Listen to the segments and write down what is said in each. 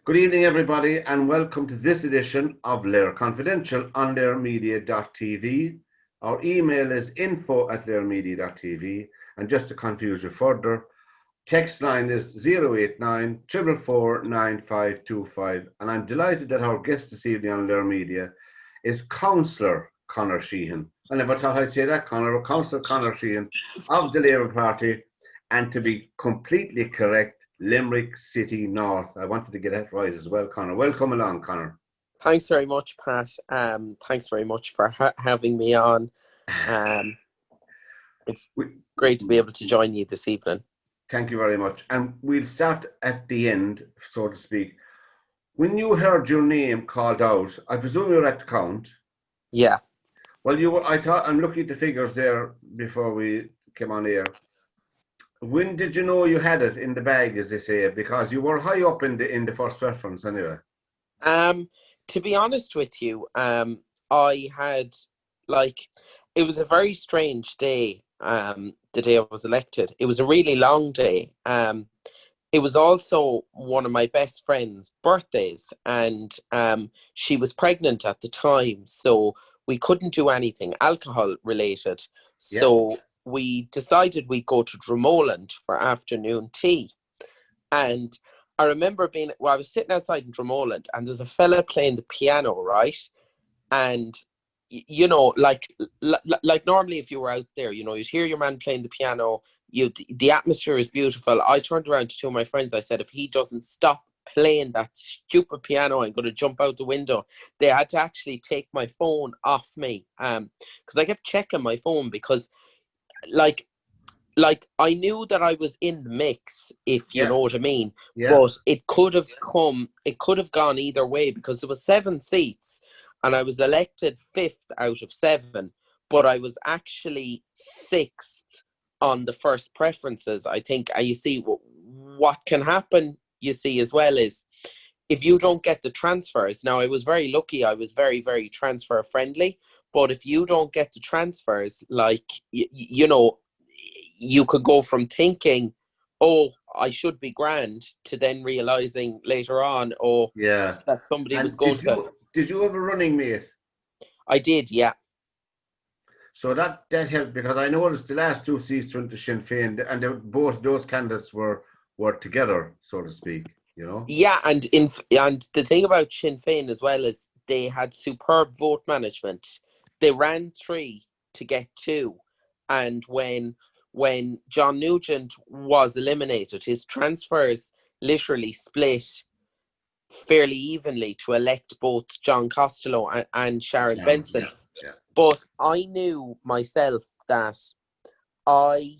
Good evening, everybody, and welcome to this edition of LiR Confidential on LiRmedia.tv. Our email is info@LiRmedia.tv, and just to confuse you further, text line is 089 444 9525, and I'm delighted that our guest this evening on LiR Media is Councillor Conor Sheehan. I never thought I'd say that, Conor, but Councillor Conor Sheehan of the Labour Party, and to be completely correct, Limerick City North. I wanted to get that right as well, Conor. Welcome along, Conor. Thanks very much, Pat. Thanks very much for having me on. It's great to be able to join you this evening. Thank you very much. And we'll start at the end, so to speak. When you heard your name called out, I presume you were at the count. Yeah. Well, you were. I thought, I'm looking at the figures there before we came on air. When did you know you had it in the bag, as they say? Because you were high up in the first preference, anyway. To be honest with you, I had it was a very strange day. The day I was elected, it was a really long day. It was also one of my best friend's birthdays, and she was pregnant at the time, so we couldn't do anything alcohol related. So we decided we'd go to Dromoland for afternoon tea. And I remember I was sitting outside in Dromoland, and there's a fella playing the piano, right? And like normally if you were out there, you'd hear your man playing the piano. The atmosphere is beautiful. I turned around to two of my friends. I said, if he doesn't stop playing that stupid piano, I'm going to jump out the window. They had to actually take my phone off me, because I kept checking my phone, because like I knew that I was in the mix, if you know what I mean. But it could have gone either way, because there was 7 seats and I was elected 5th out of 7, but I was actually 6th on the first preferences, I think. And you see, what can happen, you see, as well, is if you don't get the transfers. Now, I was very lucky. I was very, very transfer friendly. But if you don't get the transfers, you could go from thinking, oh, I should be grand, to then realizing later on, that somebody was going to. Did you have a running mate? I did, yeah. So that helped, because I noticed the last 2 seats went to Sinn Féin, and both those candidates were together, so to speak. Yeah, and the thing about Sinn Féin as well is they had superb vote management. They ran 3 to get 2, and when John Nugent was eliminated, his transfers literally split fairly evenly to elect both John Costello and Sharon Benson. Yeah. But I knew myself that I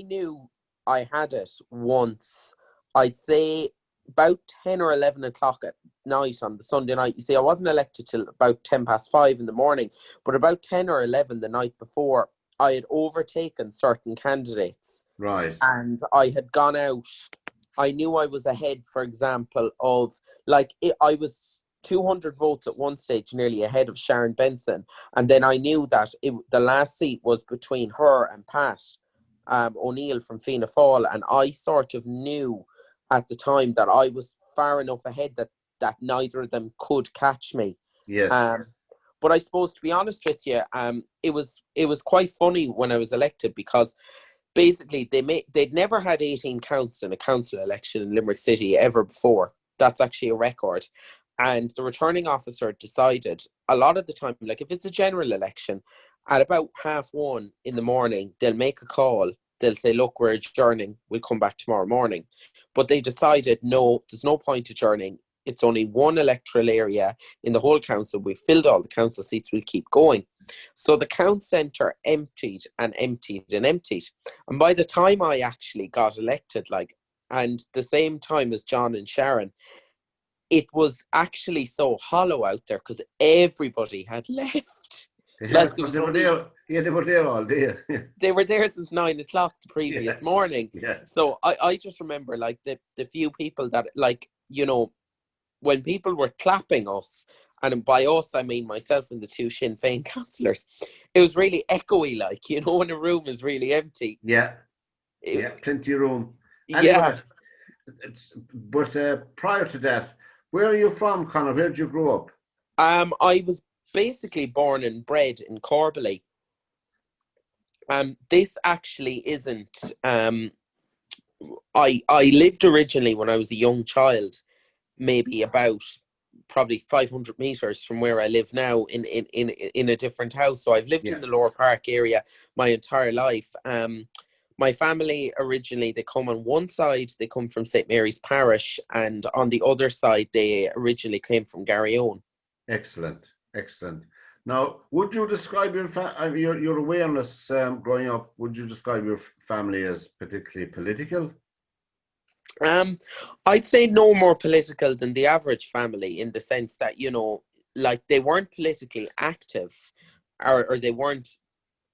knew I had it once. I'd say about 10 or 11 o'clock at night on the Sunday night. You see, I wasn't elected till about 5:10 in the morning, but about 10 or 11 the night before, I had overtaken certain candidates. Right. And I had gone out. I knew I was ahead, for example, of, I was 200 votes at one stage, nearly ahead of Sharon Benson. And then I knew that the last seat was between her and Pat O'Neill from Fianna Fáil. And I sort of knew at the time that I was far enough ahead that neither of them could catch me. Yes. But I suppose, to be honest with you, it was quite funny when I was elected, because basically they'd never had 18 counts in a council election in Limerick City ever before. That's actually a record. And the returning officer decided, a lot of the time, like if it's a general election, at about 1:30 in the morning, they'll make a call. They'll say, look, we're adjourning. We'll come back tomorrow morning. But they decided, no, there's no point adjourning. It's only one electoral area in the whole council. We've filled all the council seats. We'll keep going. So the count centre emptied and emptied and emptied. And by the time I actually got elected, and the same time as John and Sharon, it was actually so hollow out there, because everybody had left. They were there all day. They were there since 9 o'clock the previous morning. Yeah. So I just remember, the few people that, when people were clapping us, and by us I mean myself and the 2 Sinn Féin councillors, it was really echoey, when a room is really empty. Yeah. Plenty of room. Yeah. but prior to that, where are you from, Conor? Where did you grow up? I was basically born and bred in Corbally. This actually isn't. I lived originally when I was a young child, maybe about probably 500 meters from where I live now in a different house. So I've lived Yeah. in the Lower Park area my entire life. My family originally, they come on one side, they come from St. Mary's Parish, and on the other side, they originally came from Garryowen. Excellent, excellent. Now, would you describe your awareness growing up? Would you describe your family as particularly political? Um, I'd say no more political than the average family in the sense that, you know, like they weren't politically active, or they weren't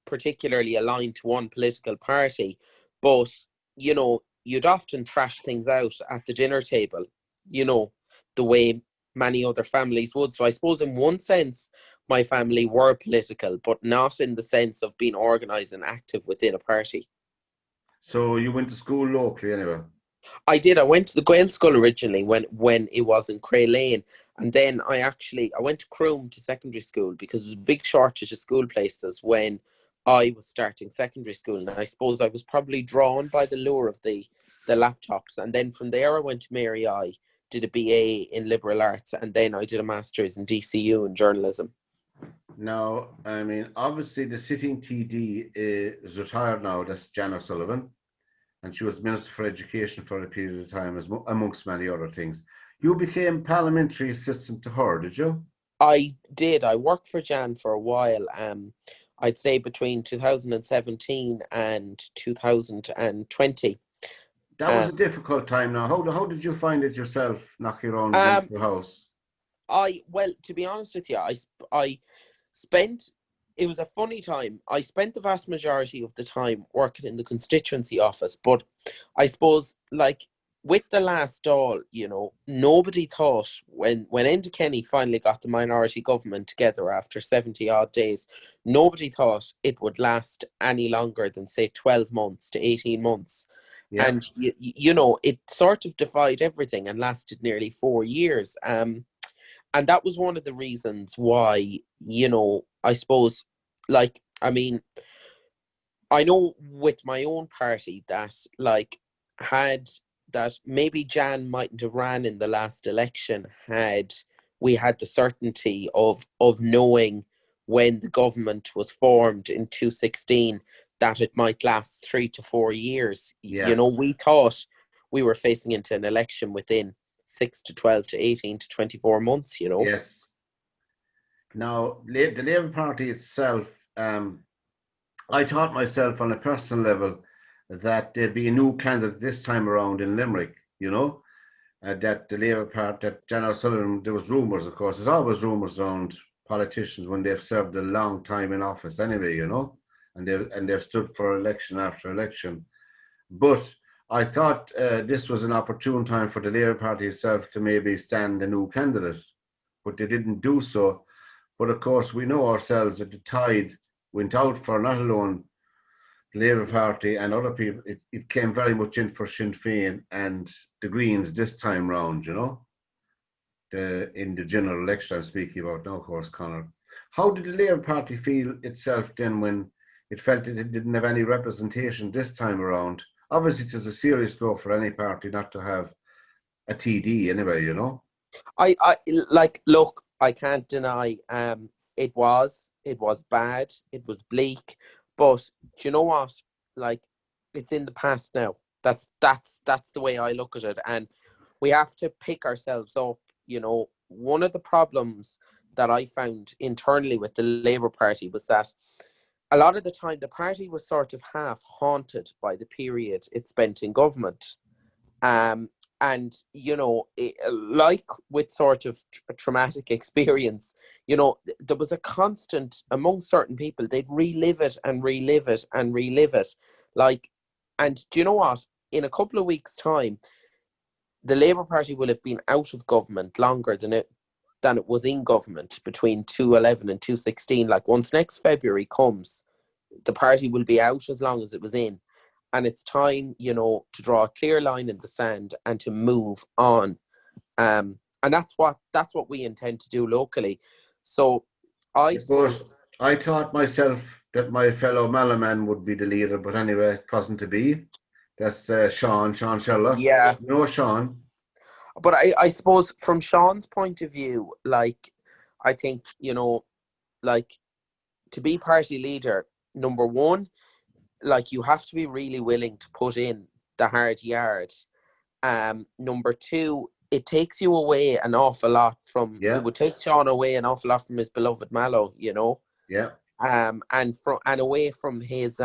particularly aligned to one political party, but, you know, you'd often thrash things out at the dinner table, you know, the way many other families would. So I suppose in one sense, my family were political, but not in the sense of being organised and active within a party. So you went to school locally anyway? I did. I went to the Gael School originally when it was in Cray Lane, and then I went to Croom to secondary school because there was a big shortage of school places when I was starting secondary school, and I suppose I was probably drawn by the lure of the laptops. And then from there, I went to Mary I, did a BA in liberal arts, and then I did a master's in DCU in journalism. Now, I mean, obviously the sitting TD is retired now. That's Jan O'Sullivan, and she was Minister for Education for a period of time, amongst many other things. You became parliamentary assistant to her, did you? I did. I worked for Jan for a while. I'd say between 2017 and 2020. That was Um, a difficult time now. How did you find it yourself, knocking around um, Leinster House? well, to be honest with you, I spent. It was a funny time. I spent the vast majority of the time working in the constituency office, but I suppose, like, with the last Dáil, you know, nobody thought when Enda Kenny finally got the minority government together after 70 odd days, nobody thought it would last any longer than say 12 months to 18 months. Yeah. And you know, it sort of defied everything and lasted nearly 4 years. And that was one of the reasons why, you know, I suppose, like, I mean, I know with my own party that, like, had that maybe Jan mightn't have ran in the last election had we had the certainty of knowing when the government was formed in 2016 that it might last 3 to 4 years. You Yeah. know, we thought we were facing into an election within 6 to 12 to 18 to 24 months, you know. Yes. Now, the Labour Party itself, I thought myself on a personal level that there'd be a new candidate this time around in Limerick, that the Labour Party, that Jan O'Sullivan, there was rumours, of course, there's always rumours around politicians when they've served a long time in office anyway, and they've stood for election after election. But I thought this was an opportune time for the Labour Party itself to maybe stand a new candidate, but they didn't do so. But of course, we know ourselves that the tide went out for not alone the Labour Party and other people. It came very much in for Sinn Féin and the Greens this time round, in the general election I'm speaking about now, of course, Conor. How did the Labour Party feel itself then when it felt that it didn't have any representation this time around? Obviously, it's a serious blow for any party not to have a TD anyway. I like, look, I can't deny it was bad, it was bleak, but do you know what? Like, it's in the past now. That's the way I look at it. And we have to pick ourselves up, you know. One of the problems that I found internally with the Labour Party was that a lot of the time the party was sort of half haunted by the period it spent in government. Um, and, you know, like with sort of a traumatic experience, you know, there was a constant among certain people, they'd relive it and relive it and relive it. Like, and do you know what? In a couple of weeks' time, the Labour Party will have been out of government longer than it was in government between 2011 and 2016. Like, once next February comes, the party will be out as long as it was in. and it's time, you know, to draw a clear line in the sand and to move on. And that's what we intend to do locally. So I But suppose, I thought myself that my fellow Malaman would be the leader, but anyway, it wasn't to be. That's Sean Sherlock. yeah. No, Sean. But I suppose from Sean's point of view, like, I think, you know, like, to be party leader, number one, like, you have to be really willing to put in the hard yard. Number two, it takes you away an awful lot from, it Yeah, would take Sean away an awful lot from his beloved Mallow, you know, yeah. and away from his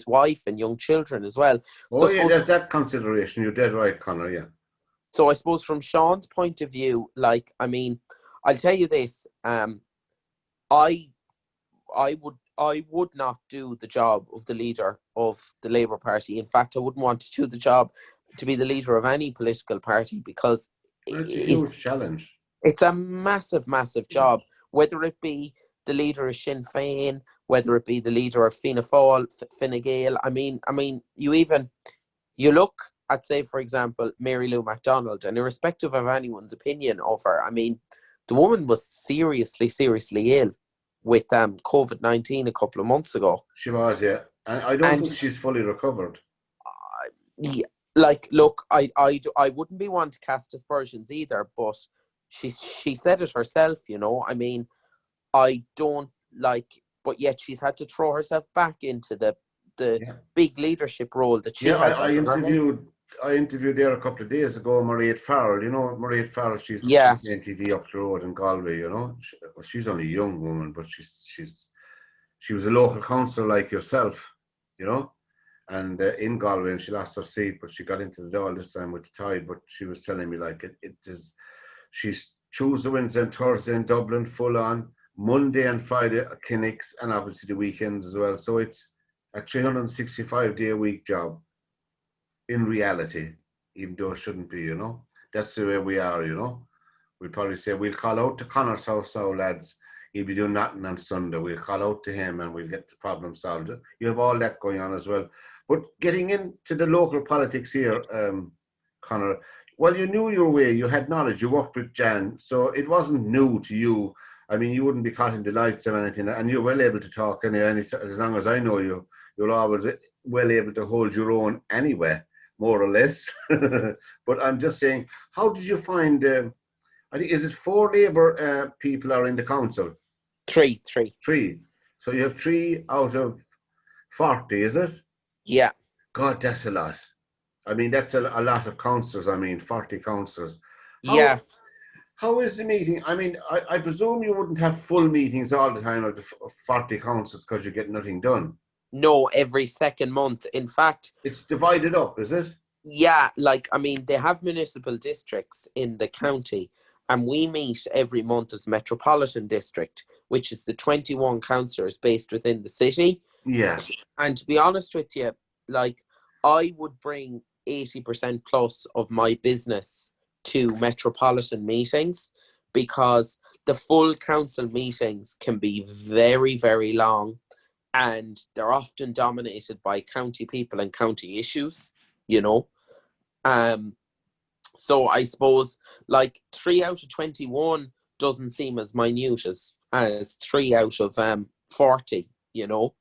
wife and young children as well. So Oh, I yeah, suppose, there's that consideration. You're dead right, Connor. Yeah. from Sean's point of view, like, I mean, I'll tell you this, I would not do the job of the leader of the Labour Party. In fact, I wouldn't want to do the job to be the leader of any political party, because It's a huge challenge. it's a massive, massive Yeah. job. Whether it be the leader of Sinn Féin, whether it be the leader of Fianna Fáil, Fine Gael. I mean, you look at, say, for example, Mary Lou MacDonald, and irrespective of anyone's opinion of her, I mean, the woman was seriously, seriously ill with COVID-19 a couple of months ago. She was, yeah. And I don't And think she's fully recovered. yeah, like, look, I wouldn't be one to cast aspersions either, but she said it herself, you know. I mean, I don't like, but yet she's had to throw herself back into the Yeah. big leadership role that she Yeah, has I under her head. interviewed there a couple of days ago, Mairead Farrell. You know, Mairead Farrell, she's the Yeah, NTD up the road in Galway, you know. She's only a young woman, but she was a local councillor like yourself, you know, and in Galway, and she lost her seat, but she got into the door this time with the tide. But she was telling me, like, it is, she's Tuesday, Wednesday, and Thursday in Dublin, full on, Monday and Friday clinics, and obviously the weekends as well. So it's a 365-day a week job in reality, even though it shouldn't be, you know. That's the way we are, you know. We'll probably say, we'll call out to Connor's house now, lads. He'll be doing nothing on Sunday. We'll call out to him and we'll get the problem solved. You have all that going on as well. But getting into the local politics here, Connor, well, you knew your way. You had knowledge. You worked with Jan. So it wasn't new to you. I mean, you wouldn't be caught in the lights or anything. And you're well able to talk anyway. As long as I know you, you're always well able to hold your own anyway, more or less. But I'm just saying, how did you find, I think, is it 4 Labour people are in the council? three. 3. So you have 3 out of 40, is it? Yeah, God, that's a lot. I mean, that's a lot of councillors. I mean, 40 councillors. yeah. How is the meeting? I mean, I presume you wouldn't have full meetings all the time of the 40 councillors because you get nothing done. No, every second month. In fact, It's divided up, is it? yeah, like, I mean, they have municipal districts in the county, and we meet every month as Metropolitan District, which is the 21 councillors based within the city. Yeah. And to be honest with you, like, I would bring 80% plus of my business to metropolitan meetings, because the full council meetings can be very, very long, and they're often dominated by county people and county issues, you know. So I suppose, like, 3 out of 21 doesn't seem as minute as 3 out of 40, you know.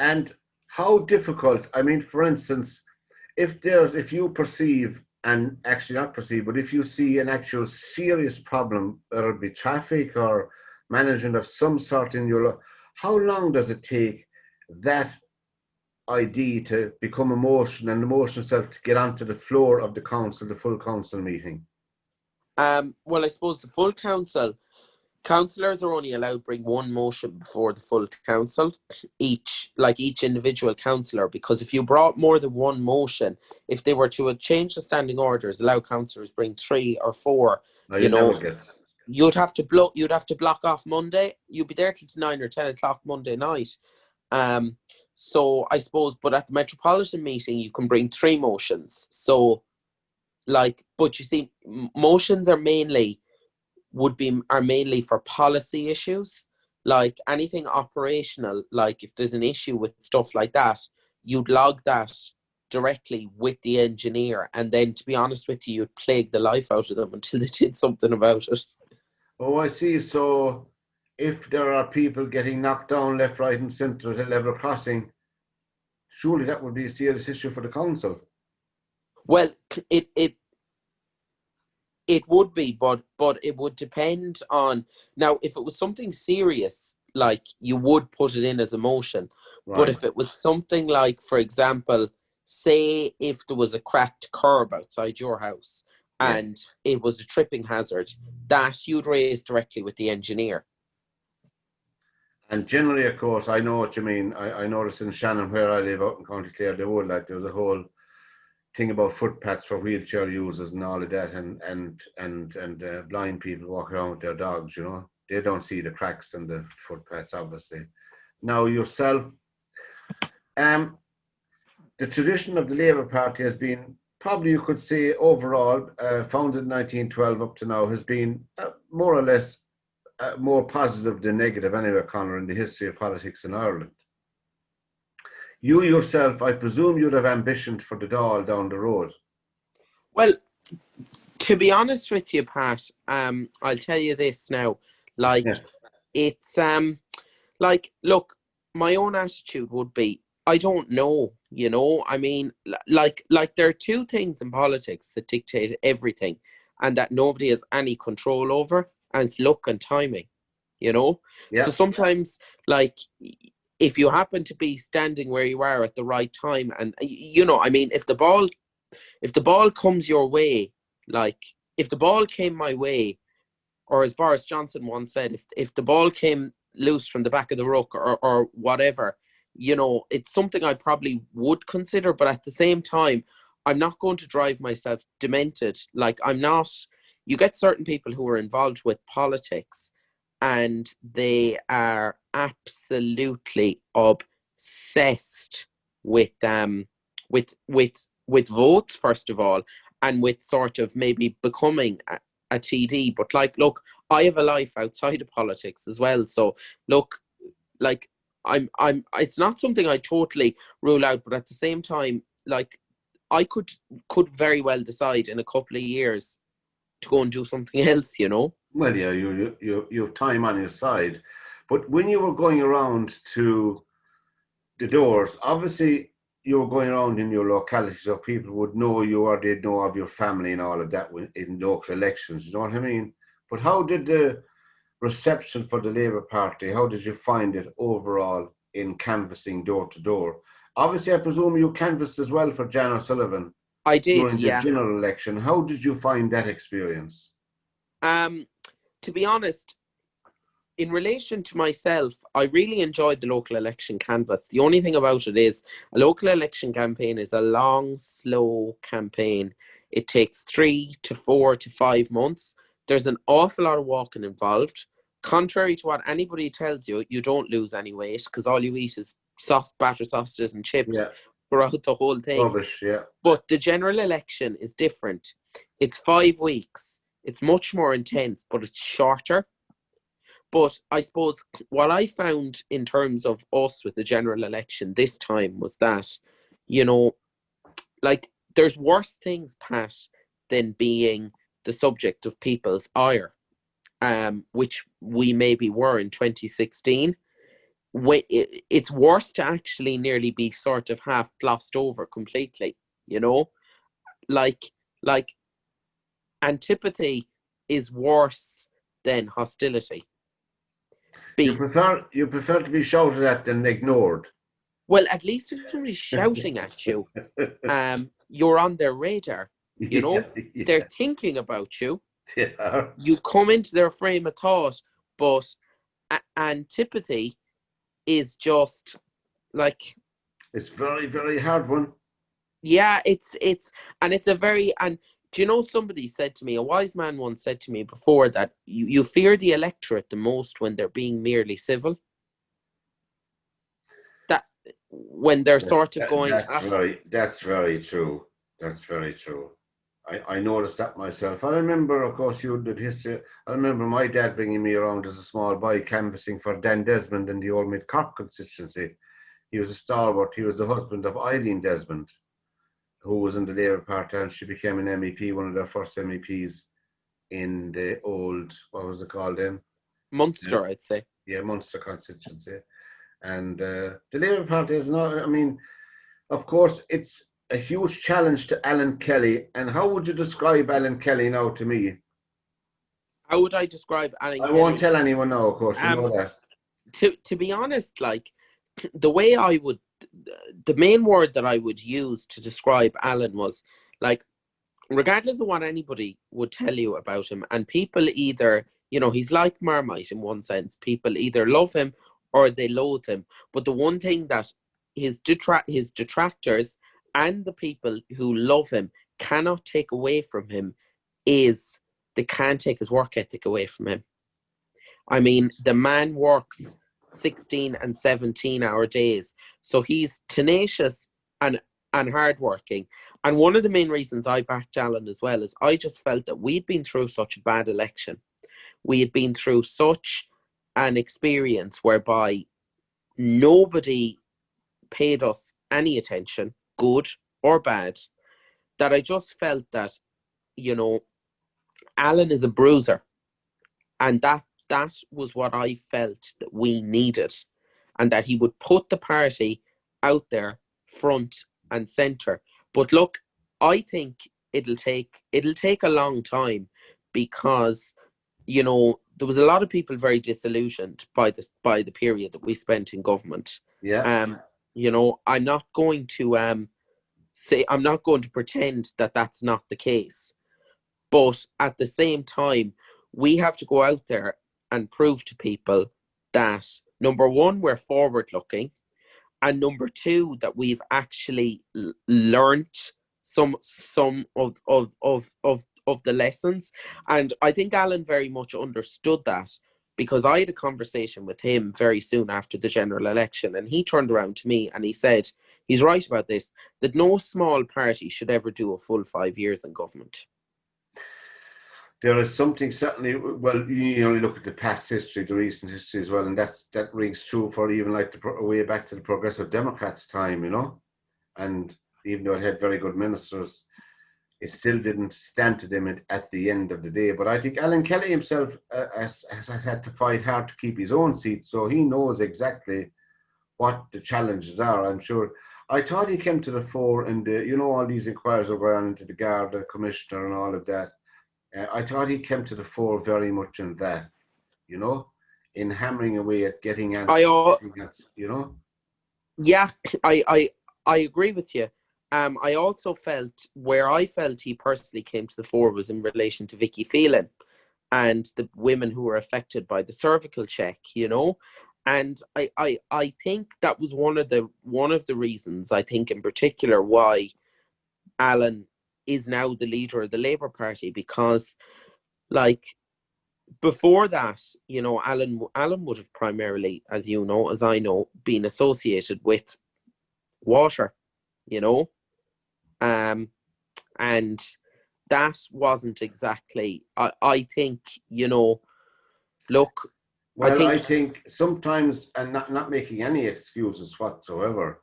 And how difficult, I mean, for instance, if you perceive, and actually not perceive, but if you see an actual serious problem, whether it be traffic or management of some sort in your life, how long does it take that idea to become emotion, and emotion itself to get onto the floor of the council, the full council meeting? Well, I suppose the full councillors are only allowed to bring one motion before the full council, each individual councillor, because if you brought more than one motion, if they were to change the standing orders, allow councillors bring 3 or 4, No, you you know, never get. you'd have to block off Monday. You'd be there till 9 or 10 o'clock Monday night. So I suppose, but at the Metropolitan meeting, you can bring 3 motions. So, like, but you see, motions are mainly for policy issues, like anything operational. Like, if there's an issue with stuff like that, you'd log that directly with the engineer, and then, to be honest with you, you'd plague the life out of them until they did something about it. Oh, I see. So if there are people getting knocked down left, right, and centre at a level crossing, surely that would be a serious issue for the council. Well, it would be, but it would depend on, now, if it was something serious, like, you would put it in as a motion. Right. But if it was something like, for example, say if there was a cracked curb outside your house and it was a tripping hazard, that you'd raise directly with the engineer. And generally, of course, I know what you mean. I noticed in Shannon, where I live out in County Clare, there was a whole thing about footpaths for wheelchair users and all of that, and blind people walk around with their dogs. They don't see the cracks in the footpaths, obviously. Now, yourself, the tradition of the Labour Party has been, probably you could say, overall, founded in 1912 up to now, has been more or less more positive than negative anyway, Conor, in the history of politics in Ireland. You yourself, I presume you'd have ambition for the Dáil down the road. Well, to be honest with you, Pat, I'll tell you this now. It's look, my own attitude would be, I don't know, I mean, like there are two things in politics that dictate everything and that nobody has any control over, and it's luck and timing, So sometimes, like, if you happen to be standing where you are at the right time, and I mean, if the ball comes your way, like, if the ball came my way, or as Boris Johnson once said, if the ball came loose from the back of the ruck or whatever, it's something I probably would consider. But at the same time, I'm not going to drive myself demented. Like, I'm not. You get certain people who are involved with politics, and they are absolutely obsessed with votes, first of all, and with sort of maybe becoming a TD. But, like, look, I have a life outside of politics as well. So, look, like, I'm it's not something I totally rule out, but at the same time, like, I could very well decide in a couple of years to go and do something else, Well, yeah, you have time on your side. But when you were going around to the doors, obviously you were going around in your locality, so people would know you, or they'd know of your family and all of that in local elections, you know what I mean? But how did the reception for the Labour Party, how did you find it overall in canvassing door to door? Obviously, I presume you canvassed as well for Jan O'Sullivan. I did, during the general election. How did you find that experience? To be honest, in relation to myself, I really enjoyed the local election canvass. The only thing about it is, a local election campaign is a long, slow campaign. It takes 3 to 4 to 5 months. There's an awful lot of walking involved. Contrary to what anybody tells you, you don't lose any weight, because all you eat is battered sausages and chips throughout the whole thing. Rubbish, yeah. But the general election is different. It's 5 weeks. It's much more intense, but it's shorter. But I suppose what I found in terms of us with the general election this time was that, like, there's worse things, Pat, than being the subject of people's ire, which we maybe were in 2016. It's worse to actually nearly be sort of half glossed over completely, like antipathy is worse than hostility. You prefer to be shouted at than ignored. Well, at least if somebody's shouting at you, you're on their radar. They're thinking about you. Yeah. You come into their frame of thought, but antipathy is just like, it's very, very hard one. Yeah, it's a very, and do you know, somebody said to me, a wise man once said to me before, that you fear the electorate the most when they're being merely civil. That when they're sort of going. That's very true. That's very true. I noticed that myself. I remember, of course, you did history. I remember my dad bringing me around as a small boy canvassing for Dan Desmond in the old Mid Cork constituency. he was a stalwart. He was the husband of Eileen Desmond, who was in the Labour Party, and she became an MEP, one of their first MEPs in the old, what was it called then? Munster, I'd say. Yeah, Munster constituency. And the Labour Party is not, I mean, of course, it's a huge challenge to Alan Kelly. And how would you describe Alan Kelly now to me? How would I describe Alan I Kelly? won't tell anyone now, of course, you know that. To be honest, like, the way I would, the main word that I would use to describe Alan was, like, regardless of what anybody would tell you about him, and people either, you know, he's like Marmite in one sense. People either love him or they loathe him. But the one thing that his detractors and the people who love him cannot take away from him is they can't take his work ethic away from him. I mean, the man works 16 and 17-hour days. So he's tenacious and hardworking. And one of the main reasons I backed Alan as well is I just felt that we'd been through such a bad election. We had been through such an experience whereby nobody paid us any attention, good or bad, that I just felt that, you know, Alan is a bruiser. And that was what I felt that we needed, and that he would put the party out there front and centre. But look, I think it'll take a long time, because, you know, there was a lot of people very disillusioned by the period that we spent in government. Yeah. You know, I'm not going to pretend that that's not the case. But at the same time, we have to go out there and prove to people that, number one, we're forward looking, and number two, that we've actually learnt some of the lessons. And I think Alan very much understood that, because I had a conversation with him very soon after the general election, and he turned around to me and he said, he's right about this, that no small party should ever do a full 5 years in government. There is something certainly, well, you only look at the past history, the recent history as well, and that rings true for even like the way back to the Progressive Democrats' time, you know. And even though it had very good ministers, it still didn't stand to them at the end of the day. But I think Alan Kelly himself has had to fight hard to keep his own seat, so he knows exactly what the challenges are, I'm sure. I thought he came to the fore in the, you know, all these inquiries are going into the Garda Commissioner and all of that. I thought he came to the fore very much in that, you know, in hammering away at getting answers, you know. Yeah, I agree with you. I also felt, where I felt he personally came to the fore was in relation to Vicky Phelan and the women who were affected by the cervical check, you know. And I think that was one of the reasons, I think in particular, why Alan is now the leader of the Labour Party, because, like, before that, you know, Alan would have primarily, as you know, as I know, been associated with water, you know, and that wasn't exactly, I think, you know, look. Well, I think sometimes, and not making any excuses whatsoever,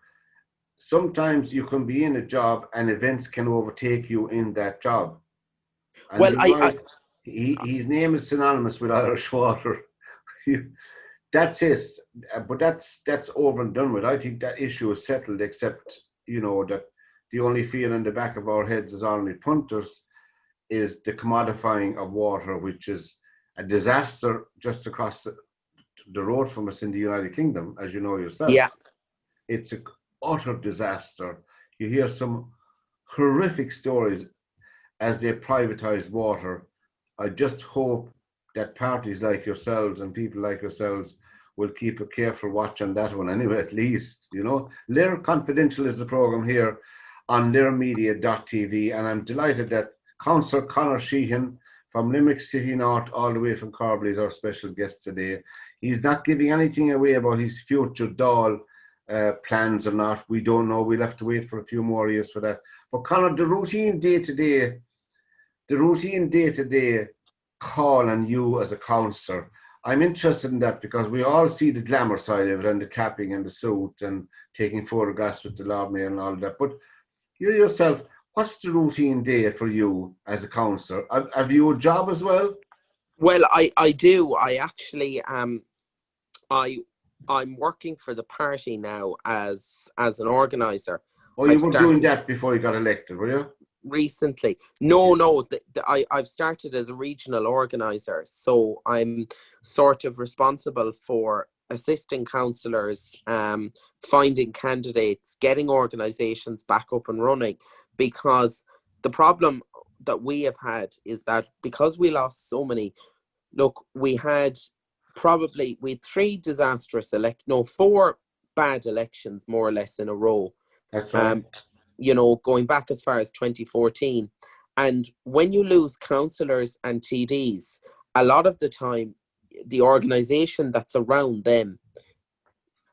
sometimes you can be in a job and events can overtake you in that job. And well, his name is synonymous with Irish water. That's it. But that's over and done with. I think that issue is settled, except, you know, that the only fear in the back of our heads as Army punters is the commodifying of water, which is a disaster just across the road from us in the United Kingdom, as you know yourself. Yeah. It's an utter disaster. You hear some horrific stories as they privatize water. I just hope that parties like yourselves and people like yourselves will keep a careful watch on that one anyway, at least, you know. LiR Confidential is the program here on LiRmedia.tv, and I'm delighted that Councillor Conor Sheehan from Limerick City North, all the way from Corbally, is our special guest today. He's not giving anything away about his future Dáil plans or not. We don't know. We'll have to wait for a few more years for that. But Conor, the routine day-to-day call on you as a councillor, I'm interested in that because we all see the glamour side of it and the clapping and the suit and taking photographs with the Lord Mayor and all of that. But you yourself, what's the routine day for you as a councillor? Have you a job as well? Well, I do. I actually I I'm working for the party now as an organizer. Or you I've were doing started that before you got elected, were you? recently. Okay. No, I've started as a regional organizer, so I'm sort of responsible for assisting councillors, finding candidates, getting organizations back up and running, because the problem that we have had is that because we lost so many. Look, we had three disastrous four bad elections more or less in a row. That's right. Um, going back as far as 2014. And when you lose councillors and TDs, a lot of the time, the organisation that's around them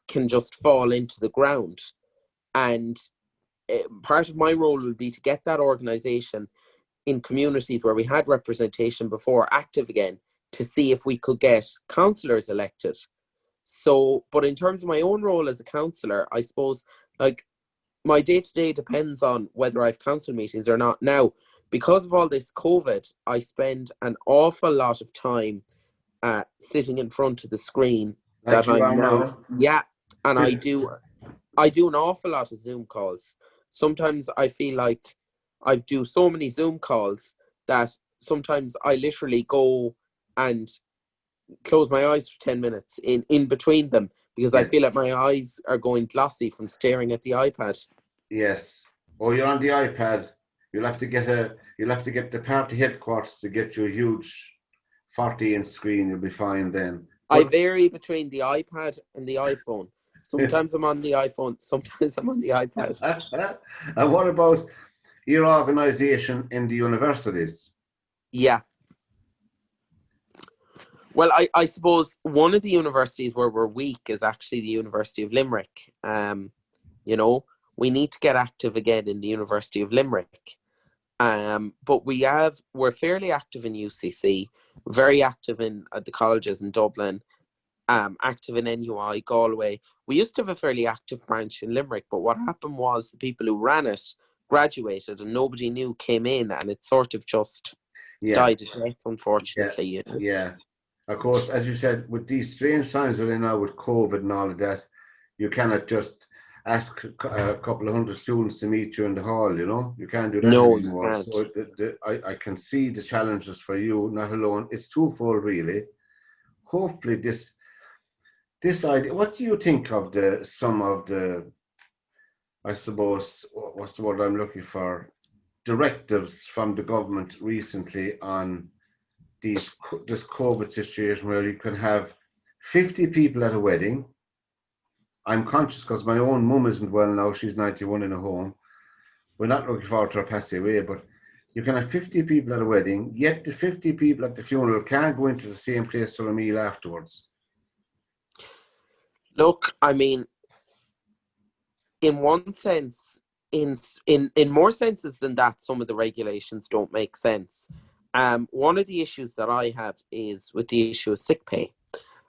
can just fall into the ground. And part of my role will be to get that organisation in communities where we had representation before active again, to see if we could get councillors elected. So, but in terms of my own role as a councillor, I suppose, like, my day-to-day depends on whether I have council meetings or not. Now, because of all this COVID, I spend an awful lot of time sitting in front of the screen Like that you I'm are now. now. Yeah, and I do an awful lot of Zoom calls. Sometimes I feel like I do so many Zoom calls that sometimes I literally go and close my eyes for 10 minutes in between them, because I Yes. feel like my eyes are going glossy from staring at the iPad. Yes. Or you're on the iPad. You'll have to get the party headquarters to get you a huge 40-inch screen. You'll be fine then. I But vary between the iPad and the iPhone. Sometimes I'm on the iPhone, sometimes I'm on the iPad. and what about your organisation in the universities? Yeah. Well, I suppose one of the universities where we're weak is actually the University of Limerick. You know, we need to get active again in the University of Limerick. But we're fairly active in UCC, very active in the colleges in Dublin, active in NUI, Galway. We used to have a fairly active branch in Limerick, but what happened was the people who ran it graduated and nobody new came in, and it sort of just Yeah, died a death, yeah, unfortunately. yeah. Of course, as you said, with these strange times we're in now with COVID and all of that, you cannot just ask a couple of hundred students to meet you in the hall, you know? You can't do that No, you anymore. can't. So I can see the challenges for you, not alone. It's twofold, really. Hopefully, this idea, what do you think of some of the, I suppose, what's the word I'm looking for, directives from the government recently on this COVID situation where you can have 50 people at a wedding. I'm conscious because my own mum isn't well now. She's 91 in a home. We're not looking forward to her passing away, but you can have 50 people at a wedding, yet the 50 people at the funeral can't go into the same place for a meal afterwards. Look, I mean, in one sense, in more senses than that, some of the regulations don't make sense. One of the issues that I have is with the issue of sick pay.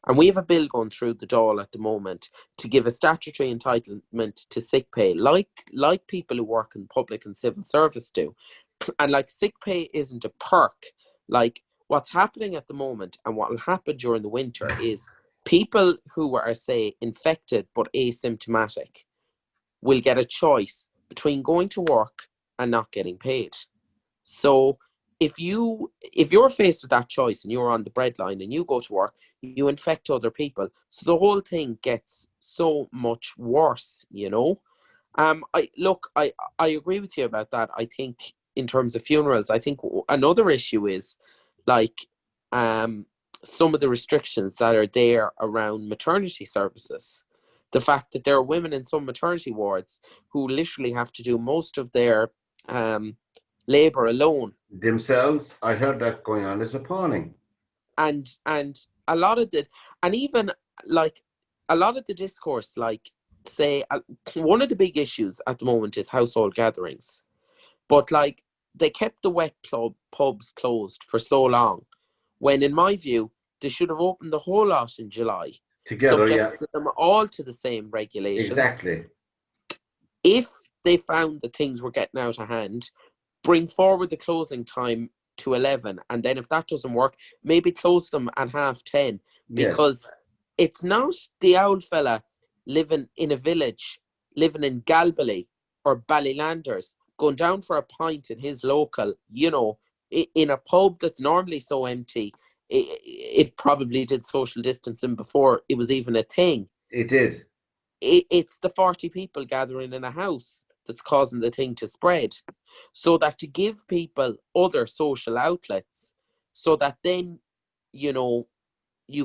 And we have a bill going through the Dáil at the moment to give a statutory entitlement to sick pay, like people who work in public and civil service do. And like, sick pay isn't a perk. Like, what's happening at the moment and what will happen during the winter is people who are, say, infected but asymptomatic will get a choice between going to work and not getting paid. So if you're faced with that choice and you're on the breadline and you go to work, you infect other people. So the whole thing gets so much worse. I agree with you about that. I think in terms of funerals, I think another issue is, like, some of the restrictions that are there around maternity services. The fact that there are women in some maternity wards who literally have to do most of their labour alone. Themselves, I heard that going on, is appalling. And a lot of the and even like a lot of the discourse, like, say, one of the big issues at the moment is household gatherings, but like, they kept the pubs closed for so long, when in my view They should have opened the whole lot in July, Together, yeah, subjected them all to the same regulations. exactly. If they found that things were getting out of hand, bring forward the closing time to 11, and then if that doesn't work, maybe close them at 10:30, because Yes, it's not the old fella living in a village, living in Galbally or Ballylanders, going down for a pint in his local, in a pub that's normally so empty. It probably did social distancing before it was even a thing. it did. It's the 40 people gathering in a house that's causing the thing to spread. So that to give people other social outlets, so that then, you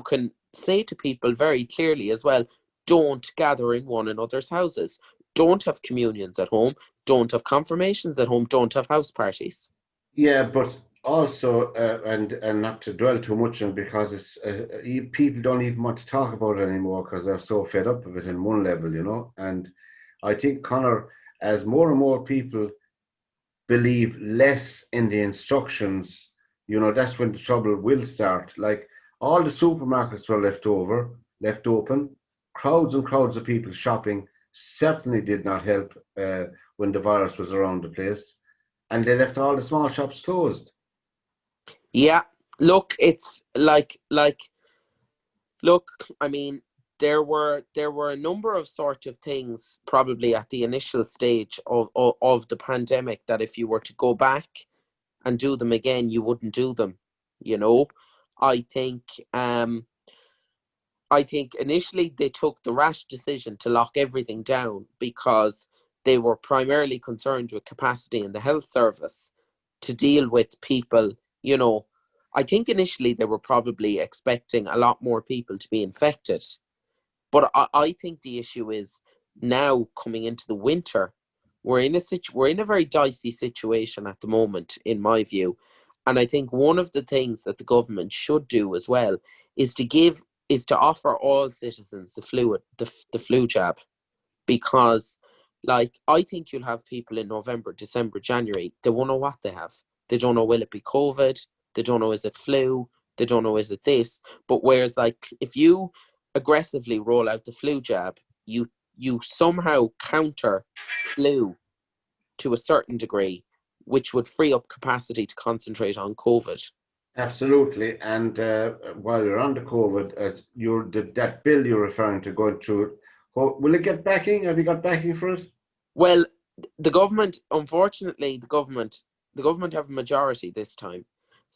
can say to people very clearly as well, don't gather in one another's houses, don't have communions at home, don't have confirmations at home, don't have house parties. Yeah, but also, and not to dwell too much on, because it's people don't even want to talk about it anymore because they're so fed up of it in one level. And I think, Conor, as more and more people believe less in the instructions, that's when the trouble will start. Like, all the supermarkets were left open. Crowds and crowds of people shopping certainly did not help when the virus was around the place, and they left all the small shops closed. Yeah, look, it's look, I mean, there were a number of sort of things probably at the initial stage of the pandemic that if you were to go back and do them again, you wouldn't do them. You know, I think um I think initially they took the rash decision to lock everything down because they were primarily concerned with capacity in the health service to deal with people. You know, I think initially they were probably expecting a lot more people to be infected. But I think the issue is now coming into the winter, we're in a very dicey situation at the moment, in my view. And I think one of the things that the government should do as well is to offer all citizens the flu jab, because like I think you'll have people in November, December, January, they won't know what they have. They don't know, will it be COVID? They don't know, is it flu? They don't know, is it this? But whereas like if you aggressively roll out the flu jab, you somehow counter flu to a certain degree, which would free up capacity to concentrate on COVID. Absolutely. And while you're on the COVID, that bill you're referring to going through, will it get backing? Have you got backing for it? Well, the government, unfortunately, the government have a majority this time.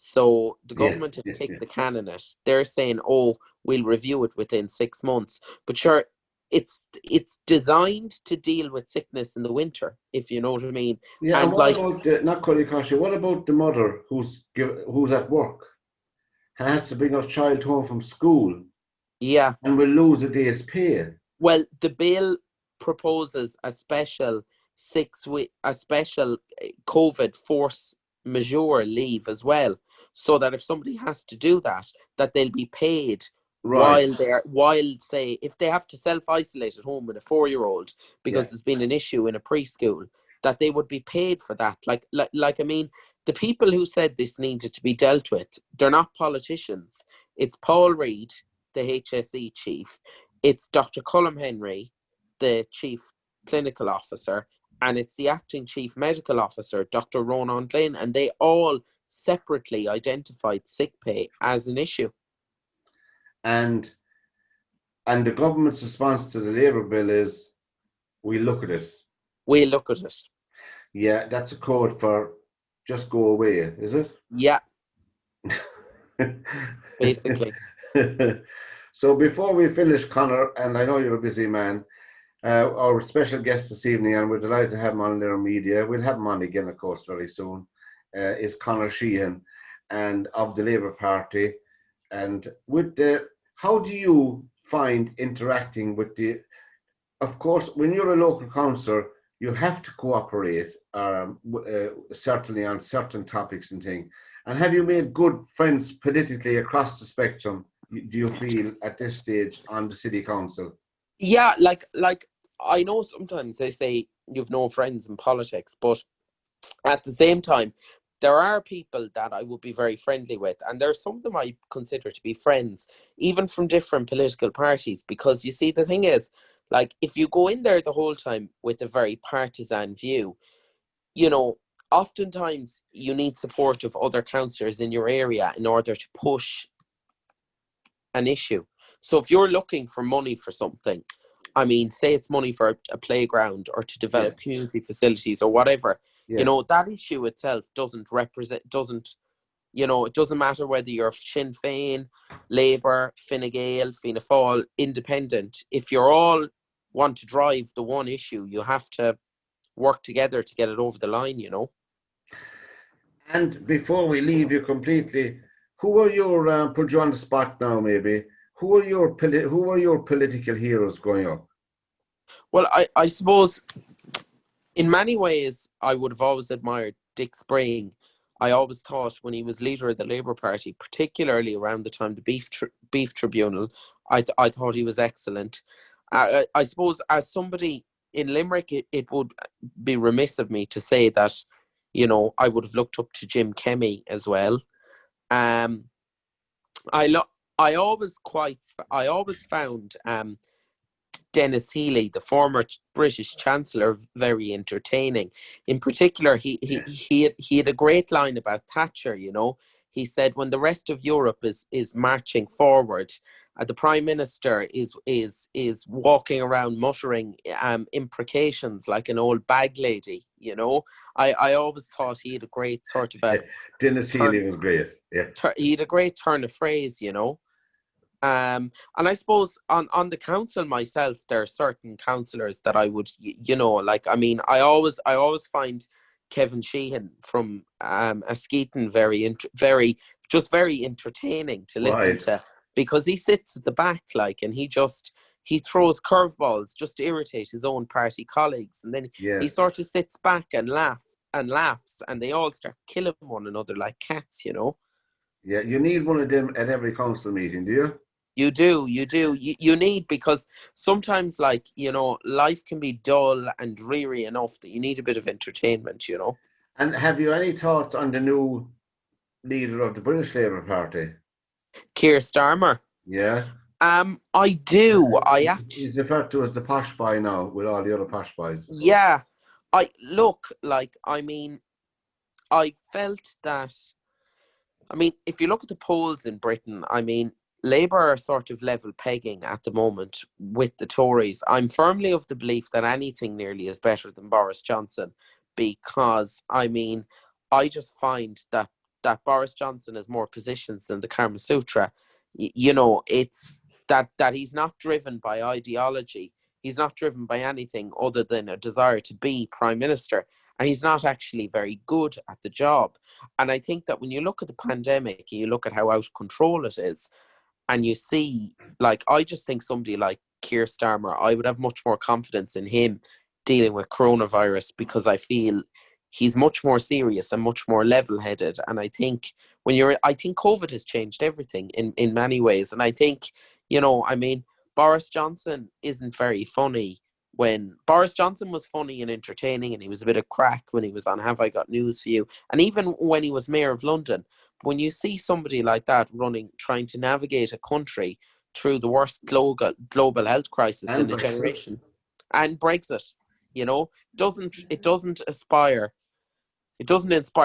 So the Yeah, government have yeah, yeah. kicked the can in it. They're saying, "Oh, we'll review it within 6 months." But sure, it's designed to deal with sickness in the winter, if you know what I mean. Yeah, and And what like, about not Collie, what about the mother who's at work and has to bring her child home from school yeah, and will lose a day's pay? well, the bill proposes a special 6 week, a special COVID force majeure leave as well, so that if somebody has to do that, that they'll be paid Right. while say if they have to self isolate at home with a 4-year-old Yeah. because there's been an issue in a preschool, that they would be paid for that. Like I mean, the people who said this needed to be dealt with, they're not politicians. It's Paul Reid, the HSE chief. It's Dr. Cullum Henry, the Chief Clinical Officer, and it's the Acting Chief Medical Officer, Dr. Ronan Glynn, and they all separately identified sick pay as an issue. And the government's response to the Labour bill is, we look at it. We'll look at it. Yeah, that's a code for just go away, is it? Yeah, basically. So before we finish, Conor, and I know you're a busy man, our special guest this evening, and we're delighted to have him on LiR Media. We'll have him on again, of course, very soon, is Conor Sheehan, and of the Labour Party. And how do you find interacting with of course, when you're a local councillor, you have to cooperate, certainly on certain topics and things. And have you made good friends politically across the spectrum, do you feel, at this stage on the city council? Yeah, like I know sometimes they say you've no friends in politics, but at the same time, there are people that I would be very friendly with, and there's some of them I consider to be friends, even from different political parties. Because you see, the thing is, like, if you go in there the whole time with a very partisan view, you know, oftentimes you need support of other councillors in your area in order to push an issue. So if you're looking for money for something, I mean, say it's money for a playground or to develop community facilities or whatever, you know, that issue itself doesn't, you know, it doesn't matter whether you're Sinn Féin, Labour, Fine Gael, Fianna Fáil, independent. If you're all want to drive the one issue, you have to work together to get it over the line, you know. And before we leave you completely, who are your put you on the spot now? Maybe who are your political heroes growing up? Well, I suppose in many ways I would have always admired Dick Spring. I always thought when he was leader of the Labour Party, particularly around the time the beef tribunal, I thought he was excellent. I suppose as somebody in Limerick, it would be remiss of me to say that, you know, I would have looked up to Jim Kemmy as well. Um, I always found Dennis Healy, the former British Chancellor, very entertaining. In particular, he had a great line about Thatcher. You know, he said when the rest of Europe is marching forward, the Prime Minister is walking around muttering imprecations like an old bag lady. You know, I always thought he had a great sort of a Dennis Healy was great. Yeah, he had a great turn of phrase. You know. And I suppose on the council myself, there are certain councillors that I would, you know, like, I mean, I always find Kevin Sheehan from Askeaton very entertaining to listen to, because he sits at the back, like, and he throws curveballs just to irritate his own party colleagues, and then he sort of sits back and laughs, and they all start killing one another like cats, you know. Yeah, you need one of them at every council meeting, do you? You do. You need, because sometimes, like, you know, life can be dull and dreary enough that you need a bit of entertainment, you know. And have you any thoughts on the new leader of the British Labour Party? Keir Starmer. Yeah. I do. He's referred to as the posh boy now, with all the other posh boys. Yeah. I mean, I felt that, I mean, if you look at the polls in Britain, I mean, Labour are sort of level pegging at the moment with the Tories. I'm firmly of the belief that anything nearly is better than Boris Johnson, because, I mean, I just find that Boris Johnson has more positions than the Kama Sutra. You know, it's that he's not driven by ideology. He's not driven by anything other than a desire to be Prime Minister. And he's not actually very good at the job. And I think that when you look at the pandemic and you look at how out of control it is, and you see, like, I just think somebody like Keir Starmer, I would have much more confidence in him dealing with coronavirus, because I feel he's much more serious and much more level-headed. And I think I think COVID has changed everything in many ways. And I think, you know, I mean, Boris Johnson isn't very funny. When Boris Johnson was funny and entertaining, and he was a bit of crack when he was on Have I Got News for You, and even when he was Mayor of London. When you see somebody like that trying to navigate a country through the worst global health crisis in a generation, and Brexit, you know, it doesn't inspire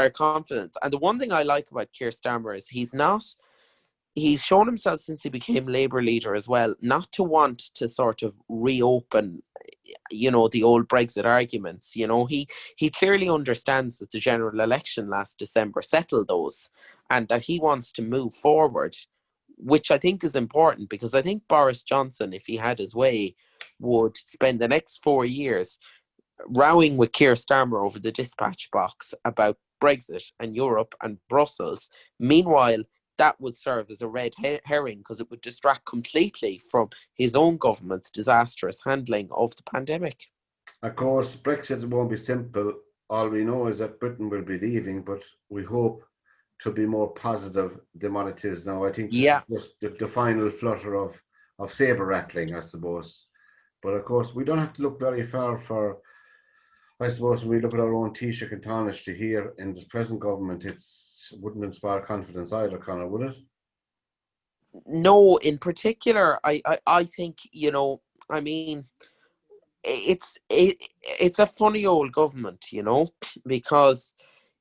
confidence. And the one thing I like about Keir Starmer is he's shown himself since he became Labour leader as well, not to want to sort of reopen, you know, the old Brexit arguments. You know, he clearly understands that the general election last December settled those, and that he wants to move forward, which I think is important, because I think Boris Johnson, if he had his way, would spend the next 4 years rowing with Keir Starmer over the dispatch box about Brexit and Europe and Brussels. Meanwhile, that would serve as a red herring, because it would distract completely from his own government's disastrous handling of the pandemic. Of course, Brexit won't be simple. All we know is that Britain will be leaving, but we hope to be more positive than what it is now. I think this is just the final flutter of sabre rattling, I suppose. But of course, we don't have to look very far for I suppose when we look at our own Taoiseach and Taoiseach here in this present government, wouldn't inspire confidence either, Conor, would it? No, in particular, I think, I mean, it's a funny old government, because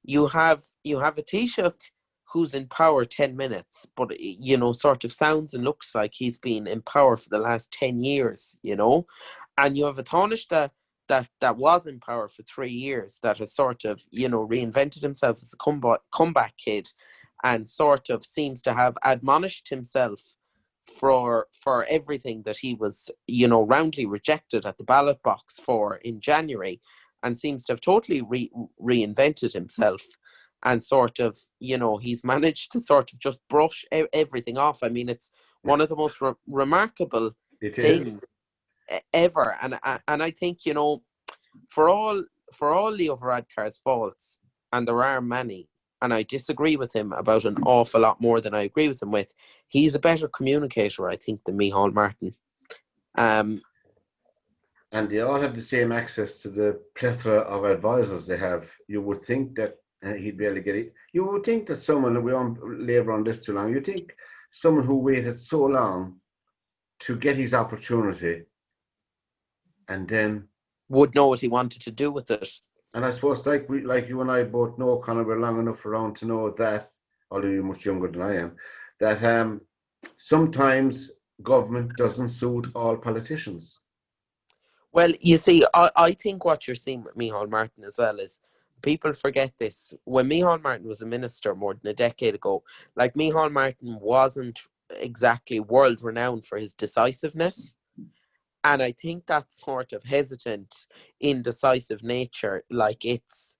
you have a Taoiseach who's in power 10 minutes, but sort of sounds and looks like he's been in power for the last 10 years, and you have a Taoiseach that was in power for 3 years, that has sort of reinvented himself as a comeback kid, and sort of seems to have admonished himself for everything that he was roundly rejected at the ballot box for in January, and seems to have totally reinvented himself, and sort of he's managed to sort of just brush everything off. I mean, it's one of the most remarkable It is. things ever, and I think for all Leo Varadkar's faults, and there are many, and I disagree with him about an awful lot more than I agree with him with, he's a better communicator, I think, than Micheál Martin. And they all have the same access to the plethora of advisors they have. You would think that he'd be able to get it. You would think that someone, we won't labour on this too long, you think someone who waited so long to get his opportunity and then would know what he wanted to do with it. And I suppose, like you and I both know, Conor, we're long enough around to know that, although you're much younger than I am, that sometimes government doesn't suit all politicians. Well, you see, I think what you're seeing with Micheál Martin as well is, people forget this. When Micheál Martin was a minister more than a decade ago, like, Micheál Martin wasn't exactly world renowned for his decisiveness. And I think that sort of hesitant, indecisive nature, like, it's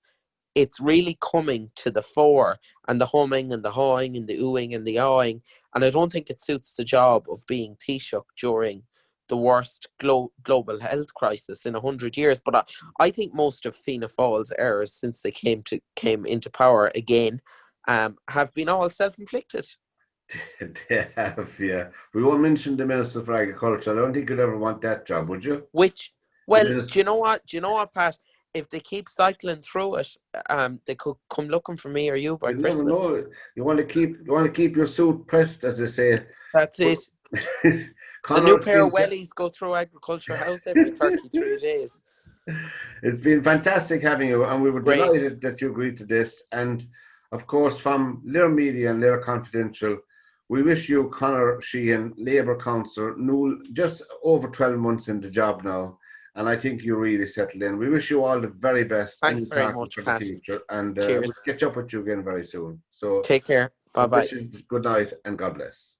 really coming to the fore, and the humming and the hawing and the oohing and the awing. And I don't think it suits the job of being Taoiseach during the worst global health crisis in 100 years. But I think most of Fianna Fáil's errors since they came into power again have been all self-inflicted. They have, yeah. We won't mention the Minister for Agriculture. I don't think you'd ever want that job, would you? Well, do you know what, Pat? If they keep cycling through it, they could come looking for me or you by Christmas. Never know. You want to keep your suit pressed, as they say. That's it. The new pair of wellies go through Agriculture House every 33 days. It's been fantastic having you, and we were Great. delighted that you agreed to this. And of course, from LiR Media and LiR Confidential, we wish you, Conor Sheehan, Labour Councillor, just over 12 months in the job now, and I think you really settled in. We wish you all the very best. Thanks very much, Pat. Future, and cheers. we'll catch up with you again very soon. So take care. Bye-bye. Good night and God bless.